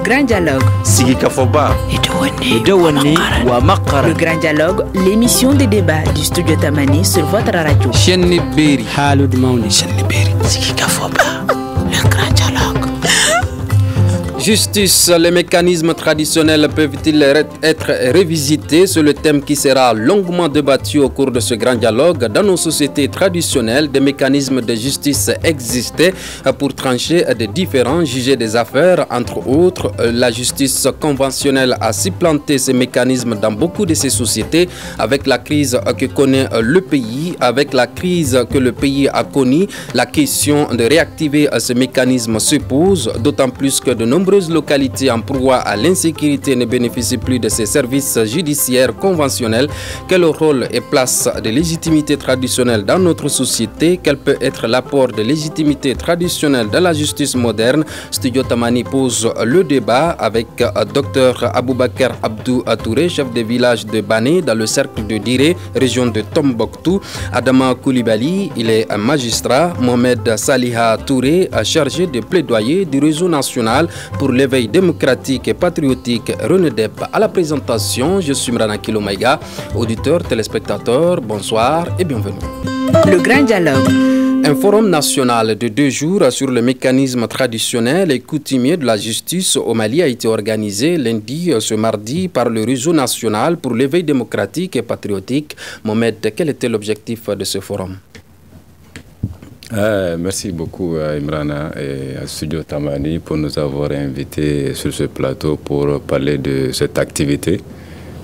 grand dialogue. Sigika Foba. Le grand dialogue, l'émission de débat du studio Tamani sur votre radio. Chenni Beri. Halud Mauni. Chenni Beri. Sigika Foba. Le grand dialogue. Justice, les mécanismes traditionnels peuvent-ils être révisités? C'est le thème qui sera longuement débattu au cours de ce grand dialogue. Dans nos sociétés traditionnelles, des mécanismes de justice existaient pour trancher des différends, juger des affaires. Entre autres, la justice conventionnelle a supplanté ces mécanismes dans beaucoup de ces sociétés. Avec la crise que connaît le pays, avec la crise que le pays a connue, la question de réactiver ce mécanisme se pose, d'autant plus que de nombreuses localités en proie à l'insécurité ne bénéficient plus de ces services judiciaires conventionnels. Quel rôle et place de légitimité traditionnelle dans notre société? Quel peut être l'apport de légitimité traditionnelle dans la justice moderne? Studio Tamani pose le débat avec Dr Aboubakar Abdou Touré, chef de village de Bané dans le cercle de Diré, région de Tombouctou. Adama Koulibaly, il est un magistrat. Mohamed Saliha Touré, chargé de plaidoyer du réseau national pour l'éveil démocratique et patriotique RENEDEP. À la présentation, je suis Mrana Kilomaïga. Auditeurs, téléspectateurs, bonsoir et bienvenue. Le grand dialogue. Un forum national de 2 jours sur le mécanisme traditionnel et coutumier de la justice au Mali a été organisé lundi, ce mardi, par le réseau national pour l'éveil démocratique et patriotique. Mohamed, quel était l'objectif de ce forum? Merci beaucoup à Imrana et à Studio Tamani pour nous avoir invités sur ce plateau pour parler de cette activité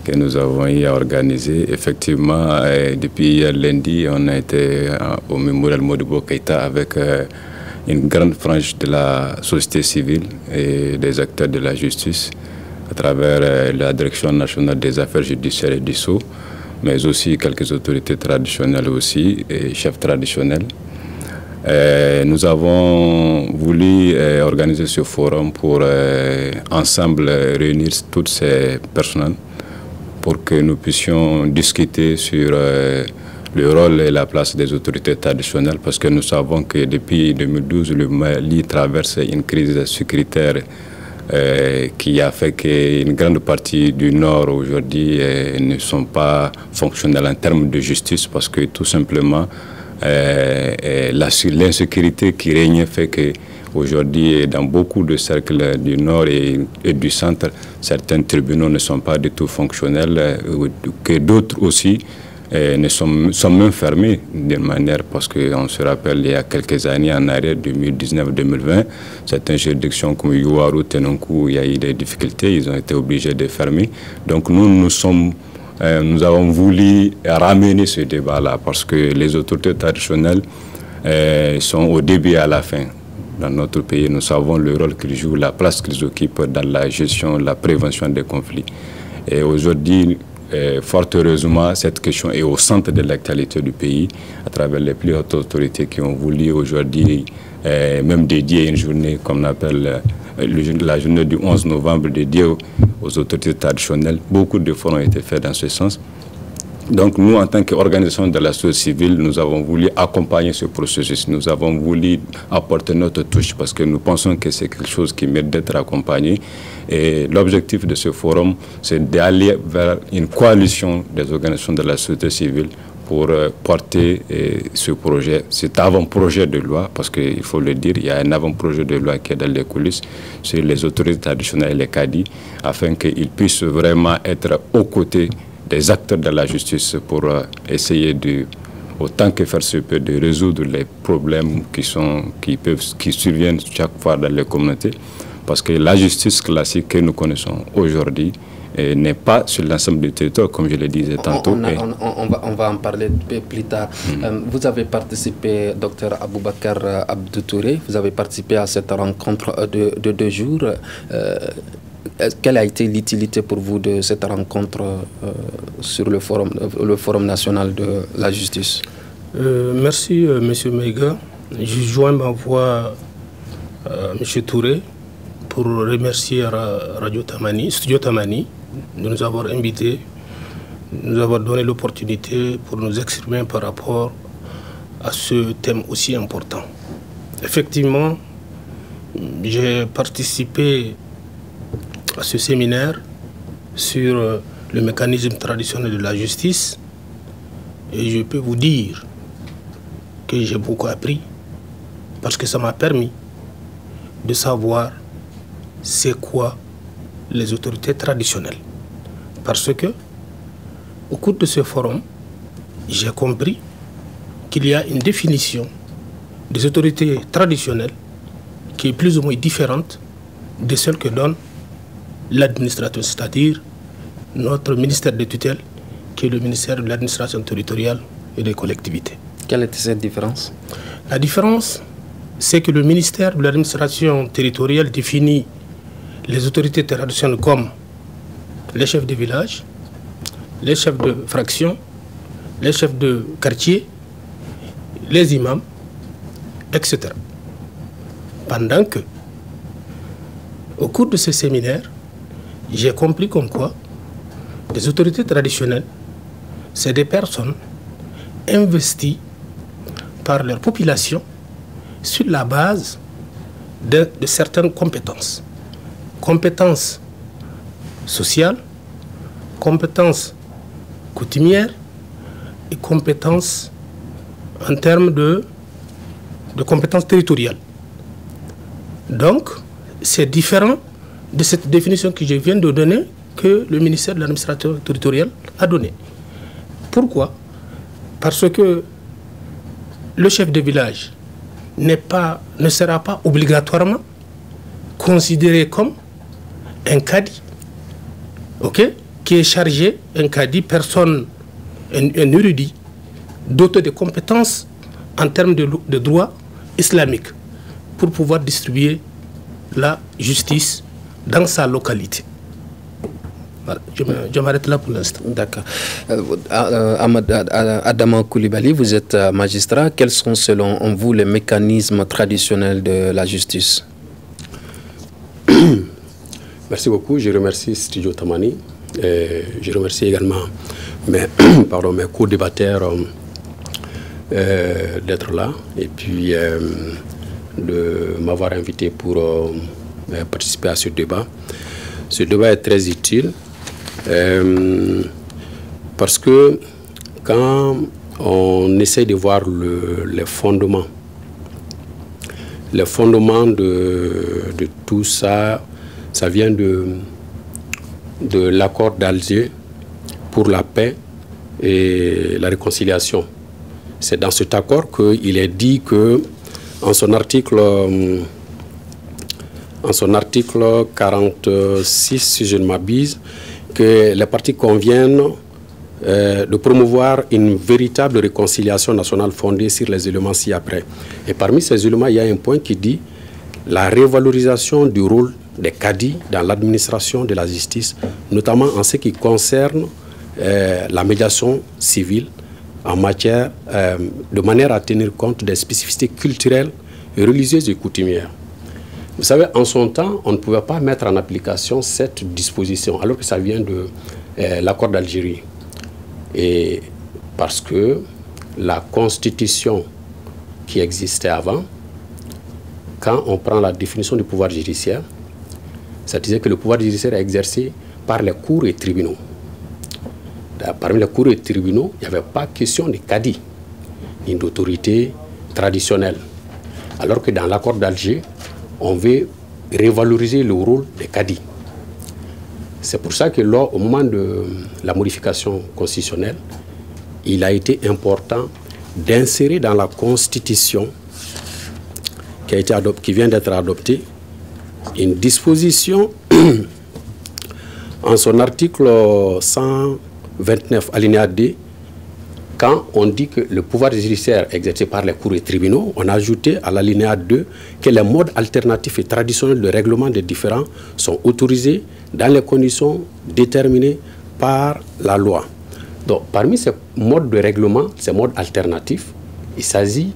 que nous avons eu à organiser. Effectivement, depuis hier lundi, on a été au mémorial Modibo Keïta avec une grande frange de la société civile et des acteurs de la justice à travers la Direction nationale des affaires judiciaires et du Sceau, mais aussi quelques autorités traditionnelles aussi et chefs traditionnels. Nous avons voulu organiser ce forum pour ensemble réunir toutes ces personnes pour que nous puissions discuter sur le rôle et la place des autorités traditionnelles, parce que nous savons que depuis 2012, le Mali traverse une crise sécuritaire qui a fait qu'une grande partie du Nord aujourd'hui ne sont pas fonctionnels en termes de justice, parce que tout simplement l'insécurité qui règne fait que aujourd'hui, dans beaucoup de cercles du Nord et du Centre, certains tribunaux ne sont pas du tout fonctionnels, que d'autres aussi sont même fermés d'une manière, parce qu'on se rappelle, il y a quelques années en arrière, 2019-2020, certaines juridictions comme Youarou, Tenonkou, il y a eu des difficultés, ils ont été obligés de fermer. Donc nous avons voulu ramener ce débat-là parce que les autorités traditionnelles sont au début et à la fin. Dans notre pays, nous savons le rôle qu'ils jouent, la place qu'ils occupent dans la gestion, la prévention des conflits. Et aujourd'hui, fort heureusement, cette question est au centre de l'actualité du pays à travers les plus hautes autorités qui ont voulu aujourd'hui même dédier une journée qu'on appelle la journée du 11 novembre dédiée aux autorités traditionnelles. Beaucoup d'efforts ont été faits dans ce sens. Donc nous, en tant qu'organisation de la société civile, nous avons voulu accompagner ce processus. Nous avons voulu apporter notre touche parce que nous pensons que c'est quelque chose qui mérite d'être accompagné. Et l'objectif de ce forum, c'est d'aller vers une coalition des organisations de la société civile pour porter ce projet, cet avant-projet de loi, parce qu'il faut le dire, il y a un avant-projet de loi qui est dans les coulisses sur les autorités traditionnelles et les cadis, afin qu'ils puissent vraiment être aux côtés des acteurs de la justice pour essayer de, autant que faire se peut, de résoudre les problèmes qui surviennent chaque fois dans les communautés. Parce que la justice classique que nous connaissons aujourd'hui n'est pas sur l'ensemble du territoire, comme je le disais tantôt. On va en parler plus tard. Vous avez participé, Dr Aboubakar Abdou Touré, vous avez participé à cette rencontre de 2 jours. Quelle a été l'utilité pour vous de cette rencontre sur le forum national de la justice? Merci, M. Meiga. Je joins ma voix à M. Touré pour remercier Radio Tamani, Studio Tamani, de nous avoir invités, de nous avoir donné l'opportunité pour nous exprimer par rapport à ce thème aussi important. Effectivement, j'ai participé à ce séminaire sur le mécanisme traditionnel de la justice et je peux vous dire que j'ai beaucoup appris parce que ça m'a permis de savoir c'est quoi les autorités traditionnelles. Parce que au cours de ce forum, j'ai compris qu'il y a une définition des autorités traditionnelles qui est plus ou moins différente de celle que donne l'administrateur, c'est-à-dire notre ministère de tutelle, qui est le ministère de l'administration territoriale et des collectivités. Quelle est cette différence? La différence, c'est que le ministère de l'administration territoriale définit les autorités traditionnelles comme les chefs de village, les chefs de fraction, les chefs de quartier, les imams, etc. Pendant que, au cours de ce séminaire, j'ai compris comme quoi les autorités traditionnelles, c'est des personnes investies par leur population sur la base de certaines compétences. Compétences sociales, compétences coutumières et compétences en termes de compétences territoriales. Donc, c'est différent de cette définition que je viens de donner que le ministère de l'administration territoriale a donnée. Pourquoi? Parce que le chef de village ne sera pas obligatoirement considéré comme un cadi, qui est chargé, un cadi, personne, un érudit, doté de compétences en termes de droit islamique pour pouvoir distribuer la justice dans sa localité. Voilà, je m'arrête là pour l'instant. D'accord. Adama Koulibaly, vous êtes magistrat. Quels sont selon vous les mécanismes traditionnels de la justice? Merci beaucoup. Je remercie Studio Tamani. Et je remercie également mes co-débatteurs d'être là et puis de m'avoir invité pour participer à ce débat. Ce débat est très utile parce que quand on essaie de voir les fondements de tout ça, ça vient de l'accord d'Alger pour la paix et la réconciliation. C'est dans cet accord qu'il est dit que, en son article 46, si je ne m'abuse, que les parties conviennent de promouvoir une véritable réconciliation nationale fondée sur les éléments ci-après. Et parmi ces éléments, il y a un point qui dit la révalorisation du rôle des cadis dans l'administration de la justice, notamment en ce qui concerne la médiation civile en matière, de manière à tenir compte des spécificités culturelles, religieuses et coutumières. Vous savez, en son temps, on ne pouvait pas mettre en application cette disposition, alors que ça vient de l'accord d'Algérie. Et parce que la constitution qui existait avant, quand on prend la définition du pouvoir judiciaire, ça disait que le pouvoir judiciaire est exercé par les cours et tribunaux. Parmi les cours et tribunaux, il n'y avait pas question de cadi, ni d'autorité traditionnelle. Alors que dans l'accord d'Alger, on veut revaloriser le rôle des cadis. C'est pour ça que au moment de la modification constitutionnelle, il a été important d'insérer dans la Constitution qui vient d'être adoptée une disposition en son article 129 alinéa 2, quand on dit que le pouvoir judiciaire est exercé par les cours et tribunaux, on a ajouté à l'alinéa 2 que les modes alternatifs et traditionnels de règlement des différends sont autorisés dans les conditions déterminées par la loi. Donc, parmi ces modes de règlement, ces modes alternatifs, il s'agit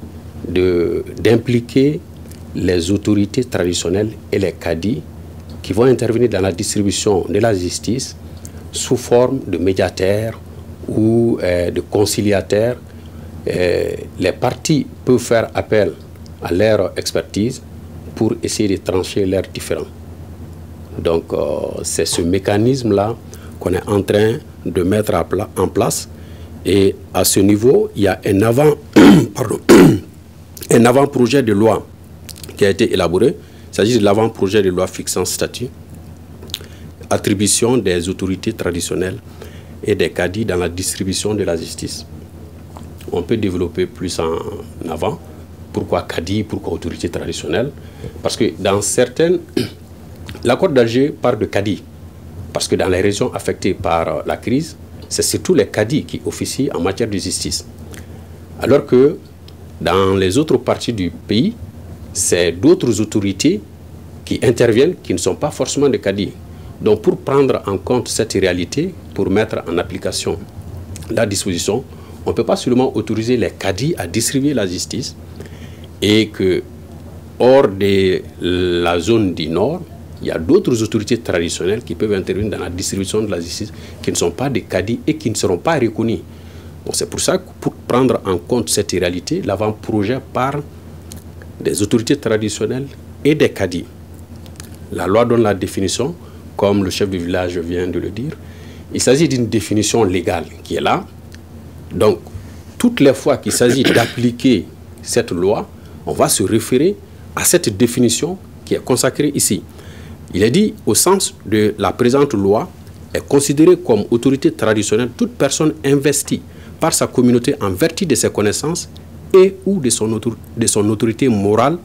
d'impliquer les autorités traditionnelles et les cadis qui vont intervenir dans la distribution de la justice sous forme de médiateurs ou de conciliateurs. Les parties peuvent faire appel à leur expertise pour essayer de trancher leurs différends. Donc, c'est ce mécanisme-là qu'on est en train de mettre en place. Et à ce niveau, il y a un avant-projet de loi qui a été élaboré. Il s'agit de l'avant-projet de loi fixant statut, attribution des autorités traditionnelles et des cadis dans la distribution de la justice. On peut développer plus en avant. Pourquoi cadis, pourquoi autorités traditionnelles? Parce que dans certaines... L'accord d'Alger parle de cadis. Parce que dans les régions affectées par la crise, c'est surtout les cadis qui officient en matière de justice. Alors que dans les autres parties du pays, c'est d'autres autorités qui interviennent, qui ne sont pas forcément des cadis. Donc pour prendre en compte cette réalité, pour mettre en application la disposition, on ne peut pas seulement autoriser les cadis à distribuer la justice et que hors de la zone du Nord, il y a d'autres autorités traditionnelles qui peuvent intervenir dans la distribution de la justice qui ne sont pas des cadis et qui ne seront pas reconnus. Donc c'est pour ça que pour prendre en compte cette réalité, l'avant-projet parle des autorités traditionnelles et des cadis. La loi donne la définition, comme le chef du village vient de le dire. Il s'agit d'une définition légale qui est là. Donc, toutes les fois qu'il s'agit d'appliquer cette loi, on va se référer à cette définition qui est consacrée ici. Il est dit, au sens de la présente loi, est considérée comme autorité traditionnelle toute personne investie par sa communauté en vertu de ses connaissances et ou de son autorité morale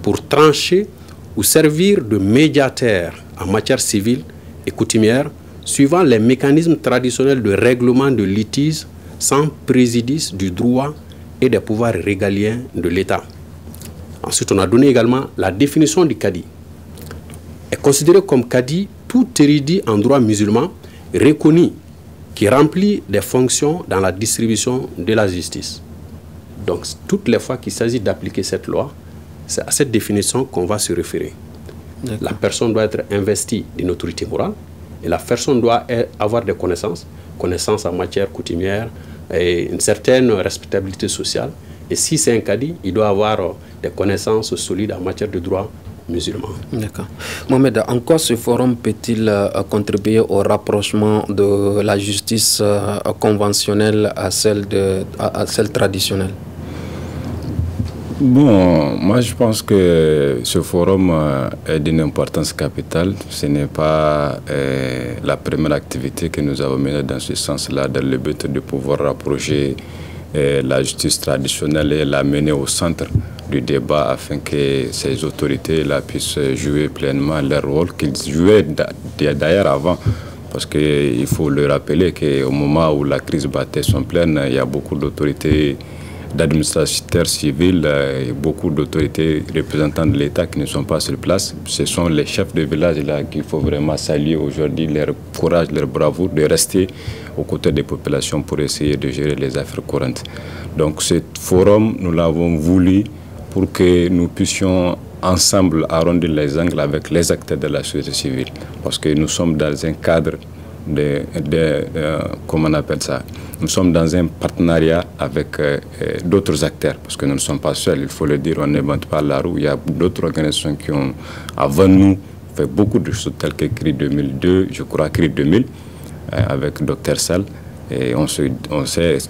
pour trancher ou servir de médiateur en matière civile et coutumière, suivant les mécanismes traditionnels de règlement de litiges sans préjudice du droit et des pouvoirs régaliens de l'État. Ensuite, on a donné également la définition du cadi. Est considéré comme cadi tout érudit en droit musulman reconnu qui remplit des fonctions dans la distribution de la justice. Donc, toutes les fois qu'il s'agit d'appliquer cette loi, c'est à cette définition qu'on va se référer. La personne doit être investie d'une autorité morale et la personne doit avoir des connaissances en matière coutumière et une certaine respectabilité sociale. Et si c'est un cadi, il doit avoir des connaissances solides en matière de droit musulman. D'accord. Mohamed, en quoi ce forum peut-il contribuer au rapprochement de la justice conventionnelle à celle traditionnelle? Bon, moi je pense que ce forum est d'une importance capitale. Ce n'est pas la première activité que nous avons menée dans ce sens-là, dans le but de pouvoir rapprocher la justice traditionnelle et la mener au centre du débat afin que ces autorités-là puissent jouer pleinement leur rôle qu'ils jouaient d'ailleurs avant. Parce qu'il faut le rappeler qu'au moment où la crise battait son plein, il y a beaucoup d'autorités d'administrateurs civils et beaucoup d'autorités représentants de l'État qui ne sont pas sur place. Ce sont les chefs de village là qu'il faut vraiment saluer aujourd'hui, leur courage, leur bravoure de rester aux côtés des populations pour essayer de gérer les affaires courantes. Donc ce forum, nous l'avons voulu pour que nous puissions ensemble arrondir les angles avec les acteurs de la société civile. Parce que nous sommes dans un cadre comment on appelle ça? Nous sommes dans un partenariat avec d'autres acteurs, parce que nous ne sommes pas seuls, il faut le dire, on n'invente pas la roue. Il y a d'autres organisations qui ont, avant nous, fait beaucoup de choses telles que CRI 2002, je crois CRI 2000, avec Dr Sall. Et on sait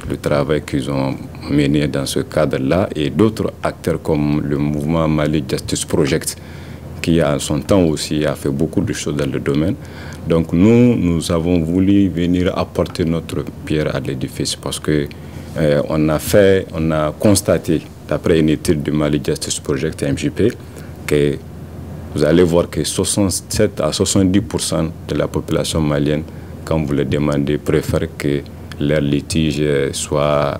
le travail qu'ils ont mené dans ce cadre-là, et d'autres acteurs comme le mouvement Mali Justice Project, qui à son temps aussi a fait beaucoup de choses dans le domaine. Donc nous avons voulu venir apporter notre pierre à l'édifice parce que on a constaté, d'après une étude du Mali Justice Project MJP, que vous allez voir que 67 à 70% de la population malienne, quand vous le demandez, préfère que leurs litiges soient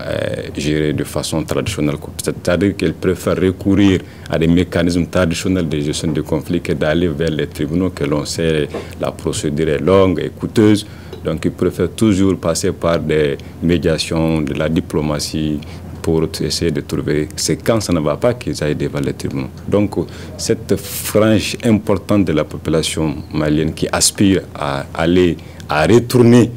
gérés de façon traditionnelle. C'est-à-dire qu'ils préfèrent recourir à des mécanismes traditionnels de gestion de conflits que d'aller vers les tribunaux, que l'on sait la procédure est longue et coûteuse. Donc ils préfèrent toujours passer par des médiations, de la diplomatie pour essayer de trouver. C'est quand ça ne va pas qu'ils aillent devant les tribunaux. Donc cette frange importante de la population malienne qui aspire à retourner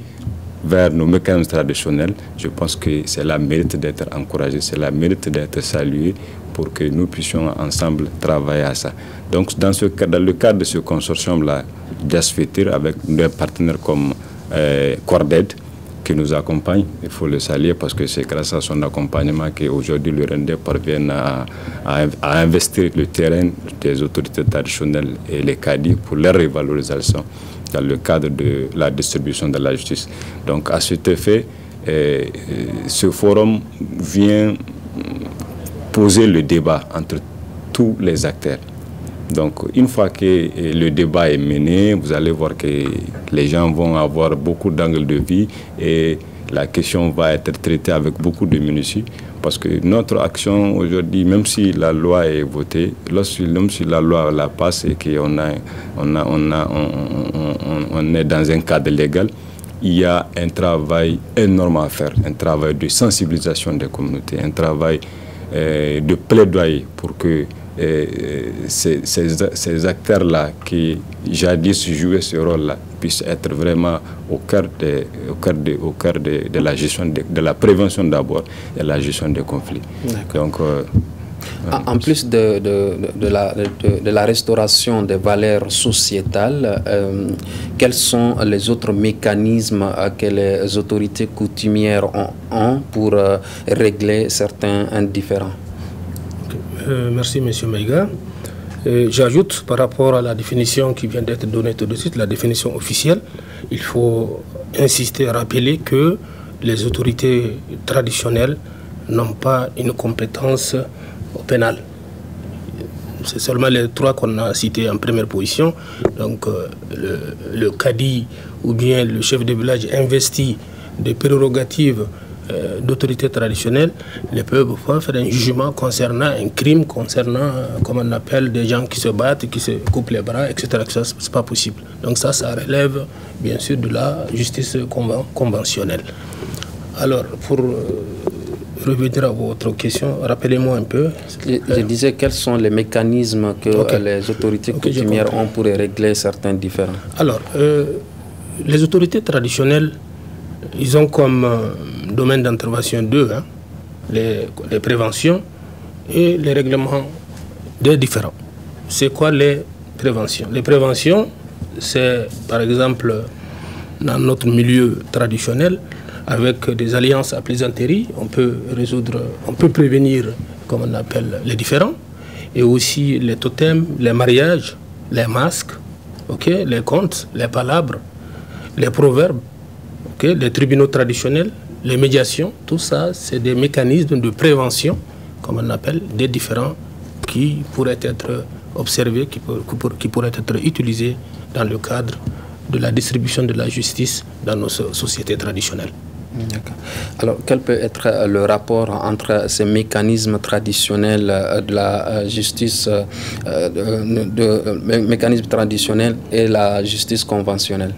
vers nos mécanismes traditionnels, je pense que cela mérite d'être encouragé, cela mérite d'être salué pour que nous puissions ensemble travailler à ça. Donc dans le cadre de ce consortium-là, d'Asfetir, avec des partenaires comme Corded, qui nous accompagne, il faut le saluer parce que c'est grâce à son accompagnement qu'aujourd'hui le RND parvient à investir le terrain des autorités traditionnelles et les cadis pour leur revalorisation dans le cadre de la distribution de la justice. Donc à cet effet, ce forum vient poser le débat entre tous les acteurs. Donc, une fois que le débat est mené, vous allez voir que les gens vont avoir beaucoup d'angles de vue et la question va être traitée avec beaucoup de minutie. Parce que notre action aujourd'hui, même si la loi est votée, même si la loi la passe et qu'on on est dans un cadre légal, il y a un travail énorme à faire, un travail de sensibilisation des communautés, un travail de plaidoyer pour que ces acteurs-là qui jadis jouaient ce rôle-là puissent être vraiment au cœur de la gestion, de la prévention d'abord et la gestion des conflits. Donc, en plus de la restauration des valeurs sociétales, quels sont les autres mécanismes que les autorités coutumières ont pour régler certains indifférents? Merci, M. Maïga. J'ajoute par rapport à la définition qui vient d'être donnée tout de suite, la définition officielle, il faut insister, rappeler que les autorités traditionnelles n'ont pas une compétence pénale. C'est seulement les trois qu'on a cités en première position. Donc le cadi ou bien le chef de village investi des prérogatives d'autorités traditionnelles ne peuvent pas faire un jugement concernant un crime, concernant, comme on appelle, des gens qui se battent, qui se coupent les bras, etc. C'est pas possible. Donc ça relève bien sûr de la justice conventionnelle. Alors, pour revenir à votre question, rappelez-moi un peu. Je disais quels sont les mécanismes que les autorités coutumières ont pour régler certains différends. Alors, les autorités traditionnelles, ils ont comme domaine d'intervention deux, les préventions et les règlements des différends. C'est quoi les préventions? Les préventions, c'est par exemple dans notre milieu traditionnel, avec des alliances à plaisanterie, on peut prévenir, comme on appelle, les différends, et aussi les totems, les mariages, les masques, les contes, les palabres, les proverbes, les tribunaux traditionnels, les médiations, tout ça, c'est des mécanismes de prévention, comme on appelle, des différends qui pourraient être observés, qui pourraient être utilisés dans le cadre de la distribution de la justice dans nos sociétés traditionnelles. Alors, quel peut être le rapport entre ces mécanismes traditionnels de la justice, mécanismes traditionnels et la justice conventionnelle?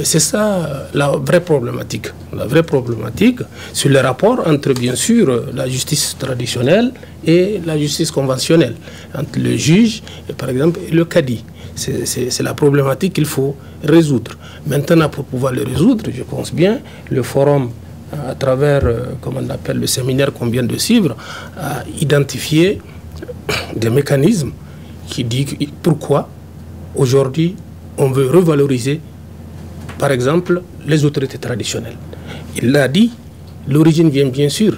C'est ça la vraie problématique. La vraie problématique, c'est le rapport entre, bien sûr, la justice traditionnelle et la justice conventionnelle, entre le juge, par exemple, et le cadi. C'est la problématique qu'il faut résoudre. Maintenant, pour pouvoir le résoudre, je pense bien, le forum, à travers, comme on appelle, le séminaire qu'on vient de suivre, a identifié des mécanismes qui disent pourquoi aujourd'hui on veut revaloriser, par exemple, les autorités traditionnelles. Il l'a dit, l'origine vient bien sûr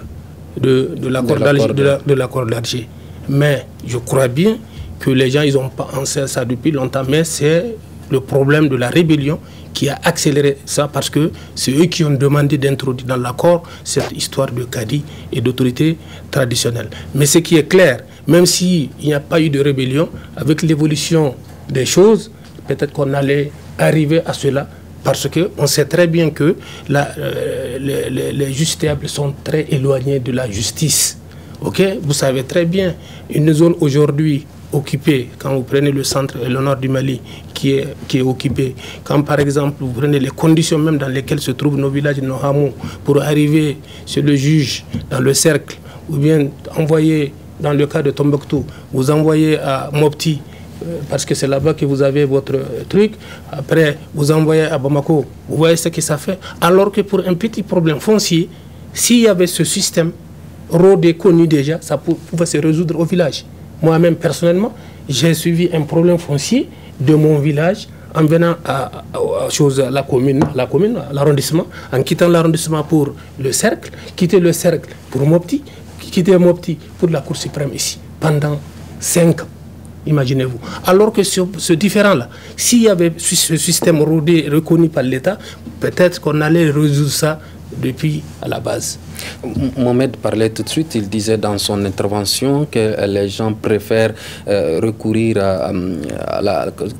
de l'accord d'Alger. Mais je crois bien que les gens, ils ont pensé à ça depuis longtemps, mais c'est le problème de la rébellion qui a accéléré ça, parce que c'est eux qui ont demandé d'introduire dans l'accord cette histoire de cadi et d'autorité traditionnelle. Mais ce qui est clair, même s'il n'y a pas eu de rébellion, avec l'évolution des choses, peut-être qu'on allait arriver à cela, parce qu'on sait très bien que les justiciables sont très éloignés de la justice. Vous savez très bien, une zone aujourd'hui occupé, quand vous prenez le centre et le nord du Mali qui est occupé, quand par exemple vous prenez les conditions même dans lesquelles se trouvent nos villages, nos hameaux, pour arriver chez le juge dans le cercle, ou bien envoyer, dans le cas de Tombouctou, vous envoyez à Mopti, parce que c'est là-bas que vous avez votre truc, après vous envoyez à Bamako, vous voyez ce que ça fait, alors que pour un petit problème foncier, s'il y avait ce système rodé, connu déjà, ça pouvait se résoudre au village. Moi-même, personnellement, j'ai suivi un problème foncier de mon village en venant à la commune, l'arrondissement, en quittant l'arrondissement pour le cercle, quitter le cercle pour Mopti, quitter Mopti pour la Cour suprême ici, pendant 5 ans. Imaginez-vous. Alors que ce différent-là, s'il y avait ce système rodé reconnu par l'État, peut-être qu'on allait résoudre ça depuis à la base. Mohamed parlait tout de suite, il disait dans son intervention que les gens préfèrent recourir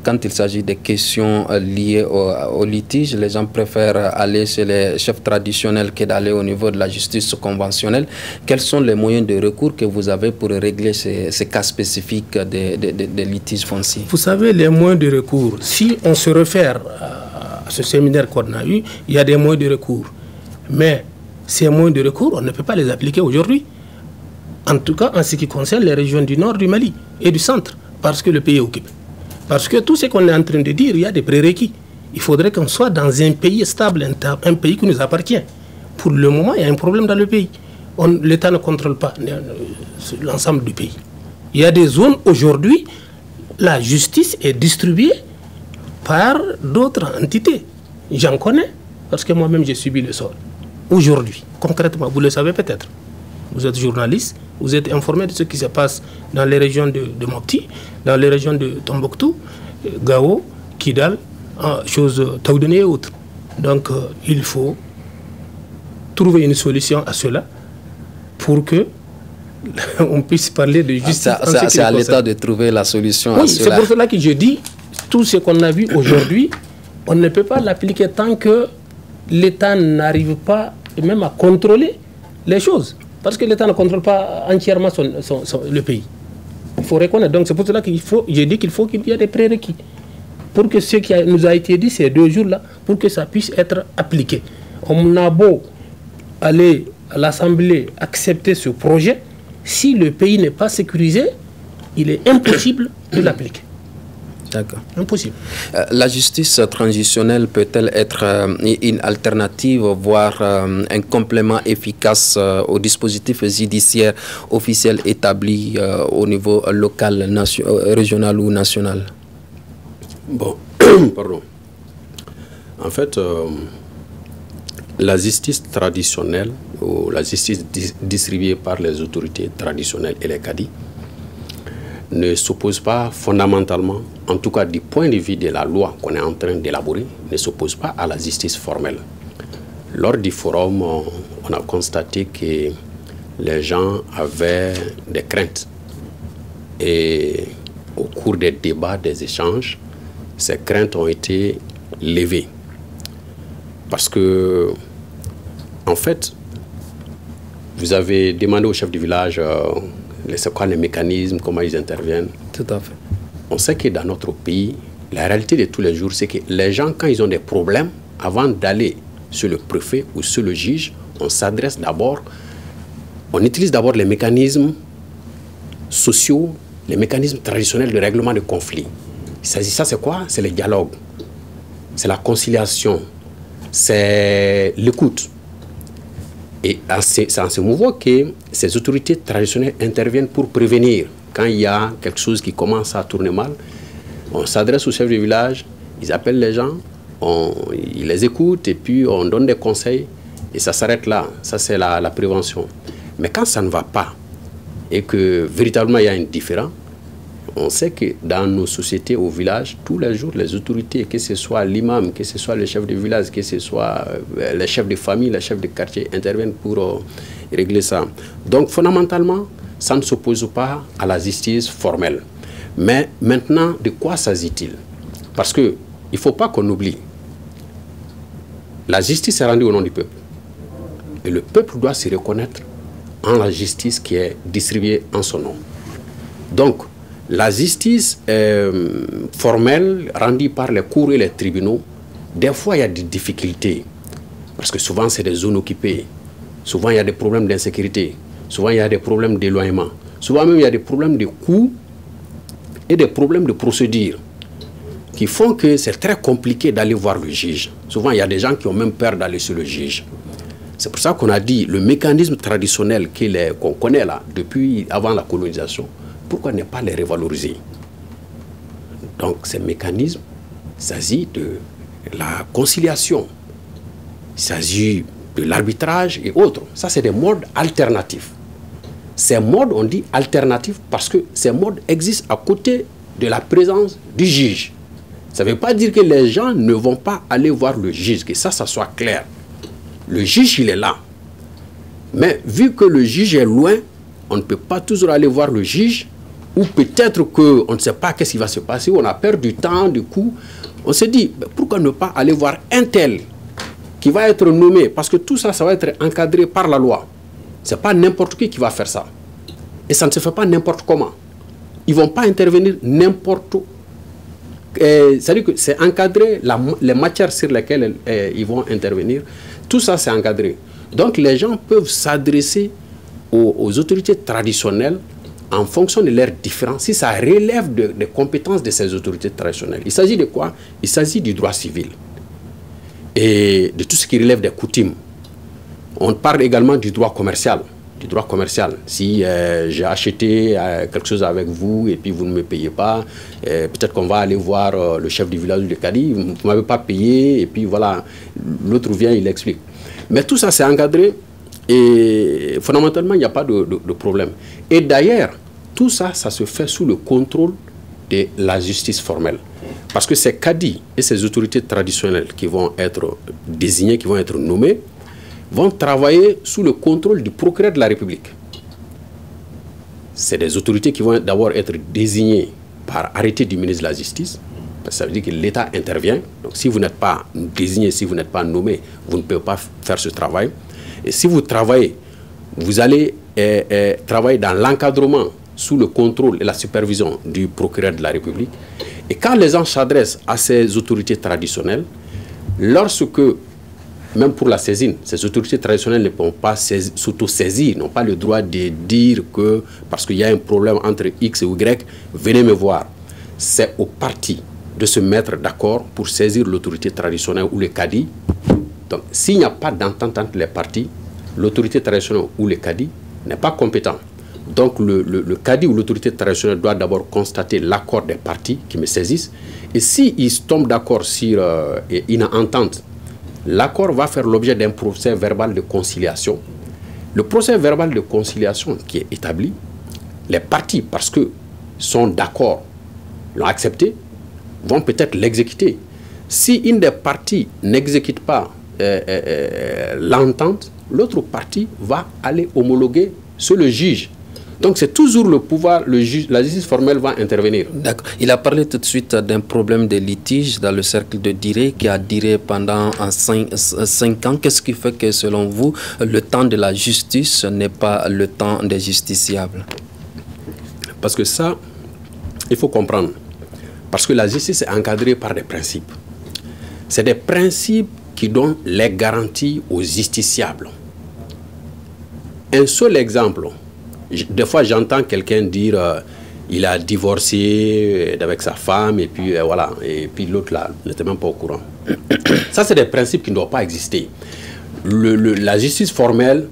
quand il s'agit des questions liées au litige, les gens préfèrent aller chez les chefs traditionnels que d'aller au niveau de la justice conventionnelle. Quels sont les moyens de recours que vous avez pour régler ces cas spécifiques des litiges fonciers? Vous savez, les moyens de recours, si on se réfère à ce séminaire qu'on a eu, il y a des moyens de recours. Mais ces moyens de recours, on ne peut pas les appliquer aujourd'hui. En tout cas, en ce qui concerne les régions du nord du Mali et du centre, parce que le pays est occupé. Parce que tout ce qu'on est en train de dire, il y a des prérequis. Il faudrait qu'on soit dans un pays stable, un pays qui nous appartient. Pour le moment, il y a un problème dans le pays. L'État ne contrôle pas l'ensemble du pays. Il y a des zones, aujourd'hui, la justice est distribuée par d'autres entités. J'en connais, parce que moi-même, j'ai subi le sort. Aujourd'hui, concrètement, vous le savez peut-être, vous êtes journaliste, vous êtes informé de ce qui se passe dans les régions de Mopti, dans les régions de Tombouctou, Gao, Kidal, Taoudeni et autres. Donc, il faut trouver une solution à cela pour que on puisse parler de justice. C'est à l'État de trouver la solution à cela. C'est pour cela que je dis, tout ce qu'on a vu aujourd'hui, on ne peut pas l'appliquer tant que l'État n'arrive pas même à contrôler les choses. Parce que l'État ne contrôle pas entièrement le pays. Il faut reconnaître. Donc c'est pour cela qu'il faut, j'ai dit qu'il faut qu'il y ait des prérequis. Pour que ce qui nous a été dit ces 2 jours-là, pour que ça puisse être appliqué. On a beau aller à l'Assemblée accepter ce projet, si le pays n'est pas sécurisé, il est impossible de l'appliquer. D'accord. Impossible. La justice transitionnelle peut-elle être une alternative, voire un complément efficace au dispositif judiciaire officiel établi au niveau local, régional ou national? Bon, pardon. En fait, la justice traditionnelle ou la justice distribuée par les autorités traditionnelles et les cadis ne s'oppose pas fondamentalement, en tout cas du point de vue de la loi qu'on est en train d'élaborer, ne s'oppose pas à la justice formelle. Lors du forum, on a constaté que les gens avaient des craintes. Et au cours des débats, des échanges, ces craintes ont été levées. Parce que, en fait, vous avez demandé au chef du village c'est quoi les mécanismes, comment ils interviennent. Tout à fait. On sait que dans notre pays, la réalité de tous les jours, c'est que les gens, quand ils ont des problèmes, avant d'aller sur le préfet ou sur le juge, on s'adresse d'abord, on utilise d'abord les mécanismes sociaux, les mécanismes traditionnels de règlement de conflits. Ça, c'est quoi? C'est le dialogue, c'est la conciliation, c'est l'écoute. Et c'est en ce mouvement que ces autorités traditionnelles interviennent pour prévenir. Quand il y a quelque chose qui commence à tourner mal, on s'adresse au chef du village, ils appellent les gens, ils les écoutent et puis on donne des conseils et ça s'arrête là. Ça, c'est la prévention. Mais quand ça ne va pas et que véritablement il y a un différend, on sait que dans nos sociétés, au village, tous les jours, les autorités, que ce soit l'imam, que ce soit le chef de village, que ce soit les chefs de famille, les chefs de quartier, interviennent pour régler ça. Donc, fondamentalement, ça ne s'oppose pas à la justice formelle. Mais maintenant, de quoi s'agit-il? Parce qu'il ne faut pas qu'on oublie. La justice est rendue au nom du peuple. Et le peuple doit se reconnaître en la justice qui est distribuée en son nom. Donc, la justice formelle rendue par les cours et les tribunaux, des fois il y a des difficultés. Parce que souvent c'est des zones occupées. Souvent il y a des problèmes d'insécurité. Souvent il y a des problèmes d'éloignement. Souvent même il y a des problèmes de coûts et des problèmes de procédure qui font que c'est très compliqué d'aller voir le juge. Souvent il y a des gens qui ont même peur d'aller sur le juge. C'est pour ça qu'on a dit le mécanisme traditionnel qu'on connaît là, depuis avant la colonisation, pourquoi ne pas les revaloriser? Donc ces mécanismes, il s'agit de la conciliation, il s'agit de l'arbitrage et autres. Ça, c'est des modes alternatifs. Ces modes, on dit alternatifs parce que ces modes existent à côté de la présence du juge. Ça ne veut pas dire que les gens ne vont pas aller voir le juge, que ça soit clair. Le juge, il est là. Mais vu que le juge est loin, on ne peut pas toujours aller voir le juge, ou peut-être qu'on ne sait pas qu'est-ce qui va se passer, on a perdu du temps, du coup, on se dit, pourquoi ne pas aller voir un tel qui va être nommé, parce que tout ça, ça va être encadré par la loi. Ce n'est pas n'importe qui va faire ça. Et ça ne se fait pas n'importe comment. Ils ne vont pas intervenir n'importe où. C'est-à-dire que c'est encadré, les matières sur lesquelles ils vont intervenir, tout ça c'est encadré. Donc les gens peuvent s'adresser aux autorités traditionnelles en fonction de leurs différences, si ça relève des compétences de ces autorités traditionnelles. Il s'agit de quoi? Il s'agit du droit civil et de tout ce qui relève des coutumes. On parle également du droit commercial. Du droit commercial. Si j'ai acheté quelque chose avec vous et puis vous ne me payez pas, peut-être qu'on va aller voir le chef du village de Kadi, vous ne m'avez pas payé, et puis voilà, l'autre vient, il explique. Mais tout ça, c'est encadré et fondamentalement, il n'y a pas de problème. Et d'ailleurs, tout ça, ça se fait sous le contrôle de la justice formelle. Parce que c'est Kadi et ces autorités traditionnelles qui vont être désignées, qui vont être nommées, vont travailler sous le contrôle du procureur de la République. C'est des autorités qui vont d'abord être désignées par arrêté du ministre de la Justice. Ça veut dire que l'État intervient. Donc si vous n'êtes pas désigné, si vous n'êtes pas nommé, vous ne pouvez pas faire ce travail. Et si vous travaillez, vous allez travailler dans l'encadrement sous le contrôle et la supervision du procureur de la République. Et quand les gens s'adressent à ces autorités traditionnelles, lorsque même pour la saisine, ces autorités traditionnelles ne peuvent pas s'auto-saisir, n'ont pas le droit de dire que parce qu'il y a un problème entre X et Y, venez me voir. C'est au parti de se mettre d'accord pour saisir l'autorité traditionnelle ou le Kadi. Donc, s'il n'y a pas d'entente entre les partis, l'autorité traditionnelle ou le Kadi n'est pas compétent. Donc, le Kadi ou l'autorité traditionnelle doit d'abord constater l'accord des partis qui me saisissent. Et s'ils tombent d'accord sur une entente, l'accord va faire l'objet d'un procès verbal de conciliation. Le procès verbal de conciliation qui est établi, les parties, parce que sont d'accord, l'ont accepté, vont peut-être l'exécuter. Si une des parties n'exécute pas l'entente, l'autre partie va aller homologuer sur le juge. Donc c'est toujours le pouvoir, le juge, la justice formelle va intervenir. D'accord. Il a parlé tout de suite d'un problème de litige dans le cercle de Diré qui a duré pendant 5 ans. Qu'est-ce qui fait que selon vous, le temps de la justice n'est pas le temps des justiciables? Parce que ça, il faut comprendre. Parce que la justice est encadrée par des principes. C'est des principes qui donnent les garanties aux justiciables. Un seul exemple. Des fois, j'entends quelqu'un dire il a divorcé avec sa femme et puis voilà, et puis l'autre là n'était même pas au courant. Ça, c'est des principes qui ne doivent pas exister. La justice formelle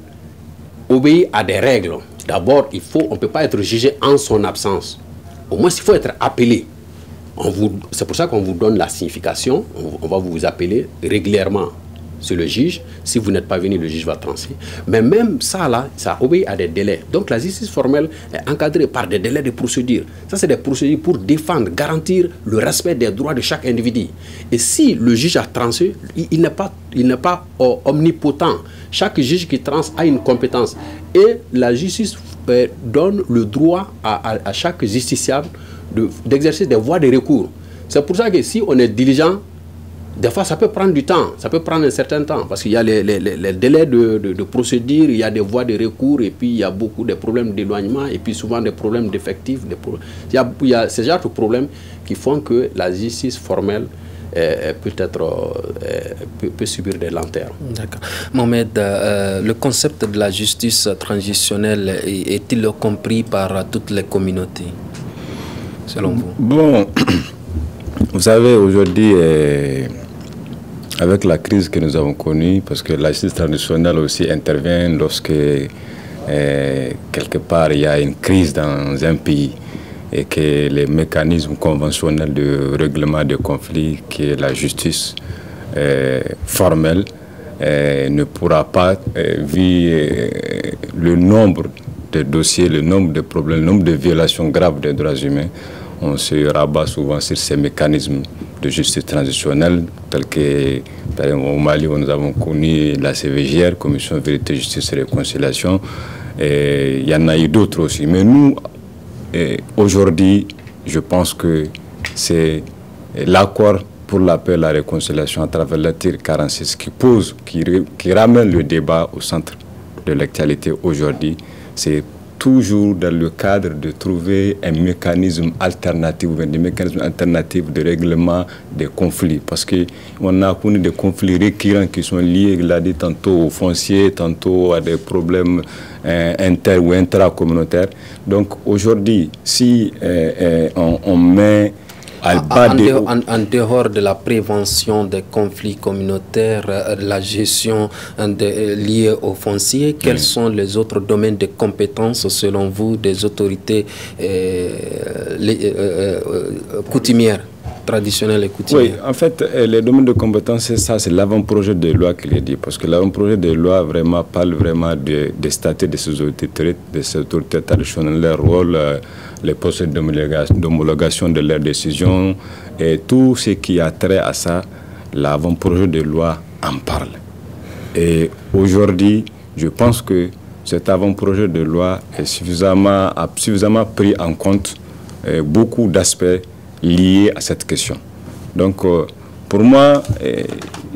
obéit à des règles. D'abord, on ne peut pas être jugé en son absence. Au moins, il faut être appelé. C'est pour ça qu'on vous donne la signification. On va vous appeler régulièrement. C'est le juge. Si vous n'êtes pas venu, le juge va trancher. Mais même ça, là, ça obéit à des délais. Donc la justice formelle est encadrée par des délais de procédure. Ça, c'est des procédures pour défendre, garantir le respect des droits de chaque individu. Et si le juge a tranché, il n'est pas omnipotent. Chaque juge qui tranche a une compétence. Et la justice donne le droit à chaque justiciable d'exercer des voies de recours. C'est pour ça que si on est diligent, des fois, ça peut prendre du temps, ça peut prendre un certain temps, parce qu'il y a les délais de procédure, il y a des voies de recours, et puis il y a beaucoup de problèmes d'éloignement, et puis souvent des problèmes d'effectifs. Il y a ces genres de problèmes qui font que la justice formelle peut subir des lenteurs. D'accord. Mohamed, le concept de la justice transitionnelle est-il compris par toutes les communautés, selon vous? Bon, vous savez, aujourd'hui, avec la crise que nous avons connue, parce que la justice traditionnelle aussi intervient lorsque quelque part il y a une crise dans un pays et que les mécanismes conventionnels de règlement de conflits, qui est la justice formelle, ne pourra pas, vu le nombre de dossiers, le nombre de problèmes, le nombre de violations graves des droits humains, on se rabat souvent sur ces mécanismes de justice transitionnelle, tels que par exemple, au Mali, où nous avons connu la CVJR, Commission Vérité, Justice et Réconciliation. Et il y en a eu d'autres aussi. Mais nous, aujourd'hui, je pense que c'est l'accord pour la paix et la réconciliation à travers l'article 46 qui ramène le débat au centre de l'actualité aujourd'hui. C'est toujours dans le cadre de trouver un mécanisme alternatif, des mécanismes alternatifs de règlement des conflits. Parce qu'on a connu des conflits récurrents qui sont liés, il a dit, tantôt aux fonciers, tantôt à des problèmes inter- ou intracommunautaires. Donc aujourd'hui, si on met en dehors de la prévention des conflits communautaires, la gestion liée aux fonciers, quels sont les autres domaines de compétences selon vous des autorités coutumières, traditionnelles et coutumières? Oui, en fait, les domaines de compétences, c'est ça, c'est l'avant-projet de loi qu'il est dit, parce que l'avant-projet de loi vraiment parle vraiment des statuts de ces autorités traditionnelles, leur rôle, les procédures d'homologation de leurs décisions et tout ce qui a trait à ça, l'avant-projet de loi en parle. Et aujourd'hui, je pense que cet avant-projet de loi a suffisamment pris en compte beaucoup d'aspects liés à cette question. Donc, pour moi,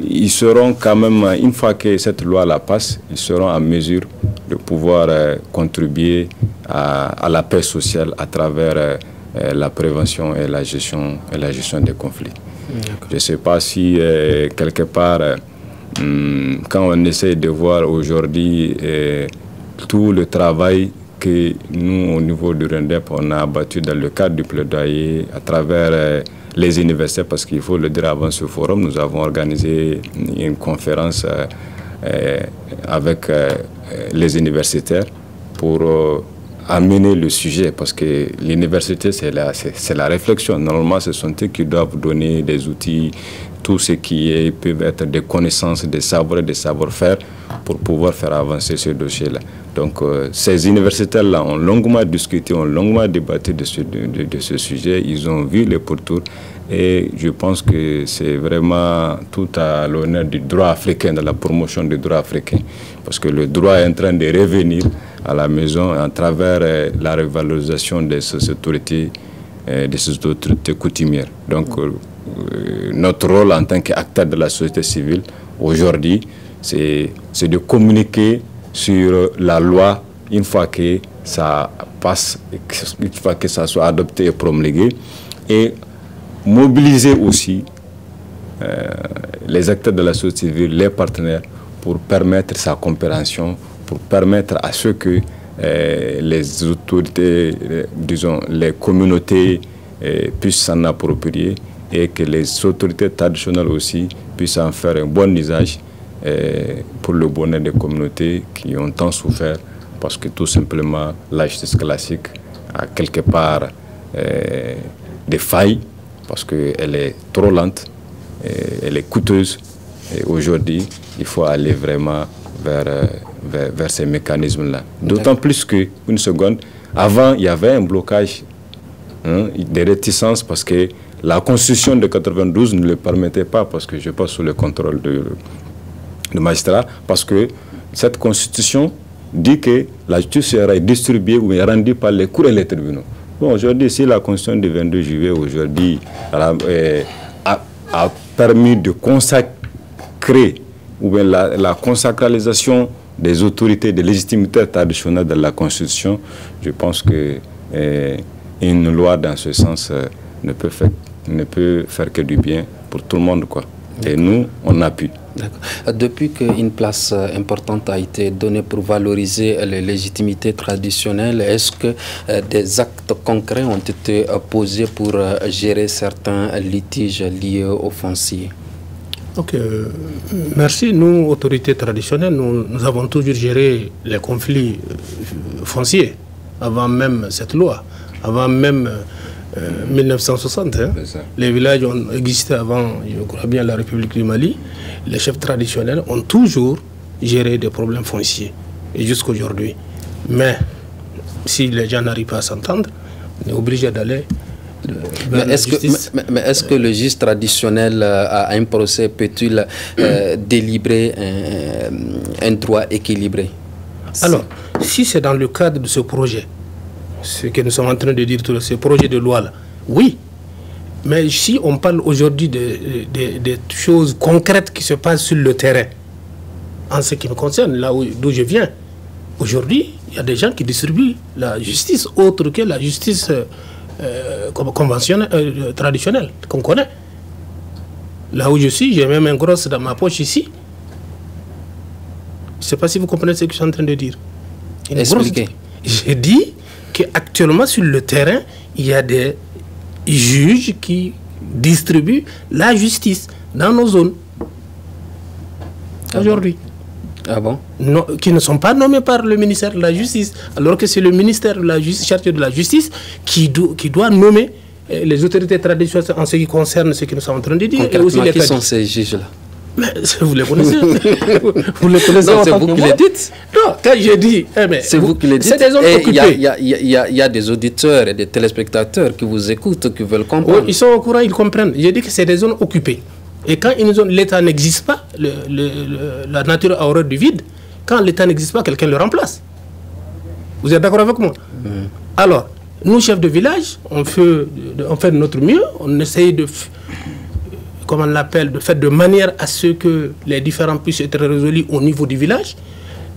ils seront quand même, une fois que cette loi la passe, ils seront en mesure de pouvoir contribuer à la paix sociale à travers la prévention et la gestion des conflits. Je ne sais pas si quelque part, quand on essaie de voir aujourd'hui tout le travail que nous, au niveau du RENDEP, on a abattu dans le cadre du plaidoyer à travers les universités, parce qu'il faut le dire, avant ce forum, nous avons organisé une conférence avec les universitaires pour amener le sujet, parce que l'université, c'est la réflexion. Normalement, ce sont eux qui doivent donner des outils, tout ce qui peut être des connaissances, des savoirs et des savoir-faire pour pouvoir faire avancer ce dossier-là. Donc, ces universitaires-là ont longuement discuté, ont longuement débattu de ce sujet. Ils ont vu les pourtours et je pense que c'est vraiment tout à l'honneur du droit africain, de la promotion du droit africain. Parce que le droit est en train de revenir à la maison à travers la revalorisation de ces autorités coutumières. Donc, notre rôle en tant qu'acteur de la société civile aujourd'hui, c'est de communiquer sur la loi une fois que ça passe, une fois que ça soit adopté et promulgué, et mobiliser aussi les acteurs de la société civile, les partenaires, pour permettre sa compréhension, pour permettre à ceux que les autorités, disons, les communautés puissent s'en approprier et que les autorités traditionnelles aussi puissent en faire un bon usage pour le bonheur des communautés qui ont tant souffert, parce que tout simplement la justice classique a quelque part des failles, parce qu'elle est trop lente, elle est coûteuse, et aujourd'hui il faut aller vraiment vers ces mécanismes-là. D'autant plus que, une seconde, avant il y avait un blocage, des réticences, parce que la Constitution de 92 ne le permettait pas, parce que je passe sous le contrôle de magistrat, parce que cette Constitution dit que la justice sera distribuée ou rendue par les cours et les tribunaux. Bon, aujourd'hui, si la Constitution du 22 juillet aujourd'hui a permis de consacrer, ou bien la consacralisation des autorités de légitimité traditionnelle de la Constitution, je pense que une loi dans ce sens ne peut faire que du bien pour tout le monde, quoi. Et nous, on appuie. Depuis qu'une place importante a été donnée pour valoriser les légitimités traditionnelles, est-ce que des actes concrets ont été posés pour gérer certains litiges liés aux fonciers? Ok, merci. Nous, autorités traditionnelles, nous avons toujours géré les conflits fonciers avant même cette loi, avant même 1960. Hein. Les villages ont existé avant, je crois bien, la République du Mali. Les chefs traditionnels ont toujours géré des problèmes fonciers, et jusqu'à aujourd'hui. Mais si les gens n'arrivent pas à s'entendre, on est obligé d'aller. Mais est-ce que le juge traditionnel à un procès peut-il délibérer un droit équilibré? Alors, si c'est dans le cadre de ce projet, ce que nous sommes en train de dire, ce projet de loi-là, oui. Mais si on parle aujourd'hui des choses concrètes qui se passent sur le terrain, en ce qui me concerne, là d'où je viens, aujourd'hui, il y a des gens qui distribuent la justice autre que la justice conventionnelle, traditionnelle, qu'on connaît. Là où je suis, j'ai même un gros dans ma poche ici. Je ne sais pas si vous comprenez ce que je suis en train de dire. Expliquez. J'ai dit qu'actuellement sur le terrain, il y a des juges qui distribuent la justice dans nos zones. Aujourd'hui. Ah bon? Non, qui ne sont pas nommés par le ministère de la Justice, alors que c'est le ministère de la Justice, chargé de la Justice, qui doit nommer les autorités traditionnelles en ce qui concerne ce que nous sommes en train de dire. Et aussi qui sont ces juges-là? Mais vous les connaissez. Vous les connaissez. Non, c'est vous qui les dites. Non, quand je dis... c'est vous qui les dites. C'est des zones occupées. Il y a des auditeurs et des téléspectateurs qui vous écoutent, qui veulent comprendre. Oui, ils sont au courant, ils comprennent. J'ai dit que c'est des zones occupées. Et quand une zone, l'État n'existe pas, la nature a horreur du vide. Quand l'État n'existe pas, quelqu'un le remplace. Vous êtes d'accord avec moi? Alors, nous, chefs de village, on fait de notre mieux. On essaye de... Comment on l'appelle, de faire de manière à ce que les différends puissent être résolus au niveau du village.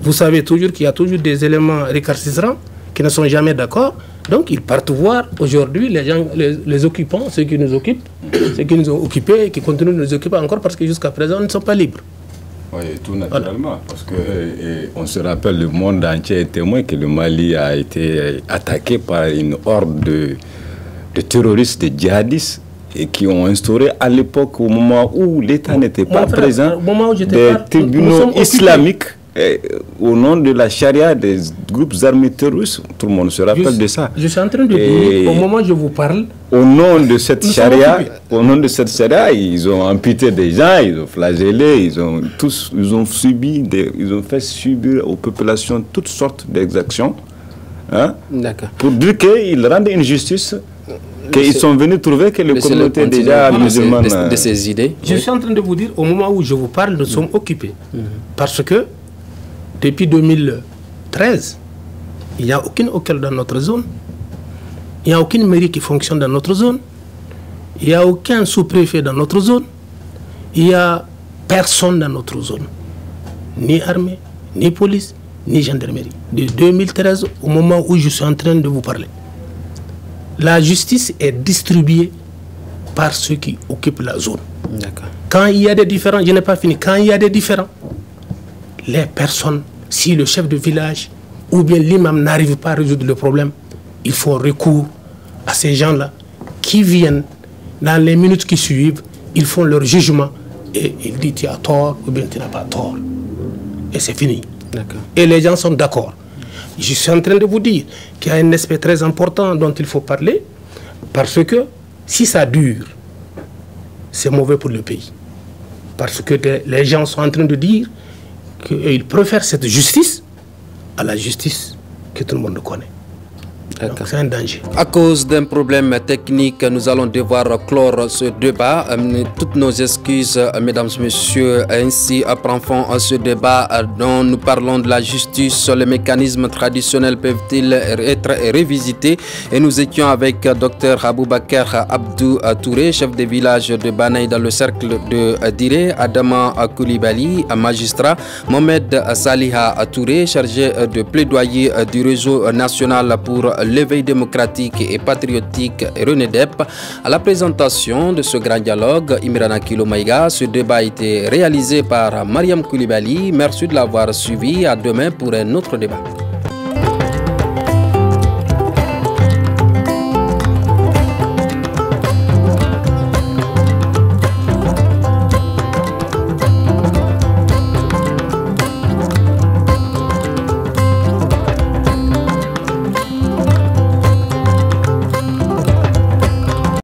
Vous savez toujours qu'il y a toujours des éléments récalcitrants qui ne sont jamais d'accord. Donc ils partent voir aujourd'hui les gens, les occupants, ceux qui nous occupent, ceux qui nous ont occupés et qui continuent de nous occuper encore parce que jusqu'à présent, ils ne sont pas libres. Oui, tout naturellement, parce que on se rappelle, le monde entier est témoin que le Mali a été attaqué par une horde de terroristes, de djihadistes, et qui ont instauré à l'époque, au moment où l'État n'était pas présent, des tribunaux islamiques au nom de la charia des groupes armés terroristes. Tout le monde se rappelle de ça. Je suis en train de dire, au moment où je vous parle, au nom de cette charia, ils ont amputé des gens, ils ont flagellé, ils ont fait subir aux populations toutes sortes d'exactions, hein, pour dire qu'ils rendent une justice. Qu'ils sont venus trouver que les communautés déjà musulmanes... De ces idées. Je suis en train de vous dire, au moment où je vous parle, nous sommes occupés. Parce que, depuis 2013, il n'y a aucune hôtel dans notre zone. Il n'y a aucune mairie qui fonctionne dans notre zone. Il n'y a aucun sous-préfet dans notre zone. Il n'y a personne dans notre zone. Ni armée, ni police, ni gendarmerie. De 2013, au moment où je suis en train de vous parler. La justice est distribuée par ceux qui occupent la zone. Quand il y a des différends, je n'ai pas fini, quand il y a des différends, les personnes, si le chef de village ou bien l'imam n'arrive pas à résoudre le problème, il faut recours à ces gens-là qui viennent dans les minutes qui suivent, ils font leur jugement et ils disent tu as tort ou bien tu n'as pas tort. Et c'est fini. Et les gens sont d'accord. Je suis en train de vous dire qu'il y a un aspect très important dont il faut parler, parce que si ça dure, c'est mauvais pour le pays. Parce que les gens sont en train de dire qu'ils préfèrent cette justice à la justice que tout le monde connaît. C'est un danger. À cause d'un problème technique, nous allons devoir clore ce débat. Toutes nos excuses, mesdames et messieurs. Ainsi prend fin ce débat dont nous parlons de la justice. Les mécanismes traditionnels peuvent-ils être révisités? Et nous étions avec Dr Aboubakar Abdou Touré, chef de village de Banaï dans le cercle de Diré, Adama Koulibaly, magistrat, Mohamed Saliha Touré, chargé de plaidoyer du réseau national pour l'éveil démocratique et patriotique Renedep. À la présentation de ce grand dialogue, Imrana Kilomaïga, ce débat a été réalisé par Mariam Koulibaly. Merci de l'avoir suivi. À demain pour un autre débat.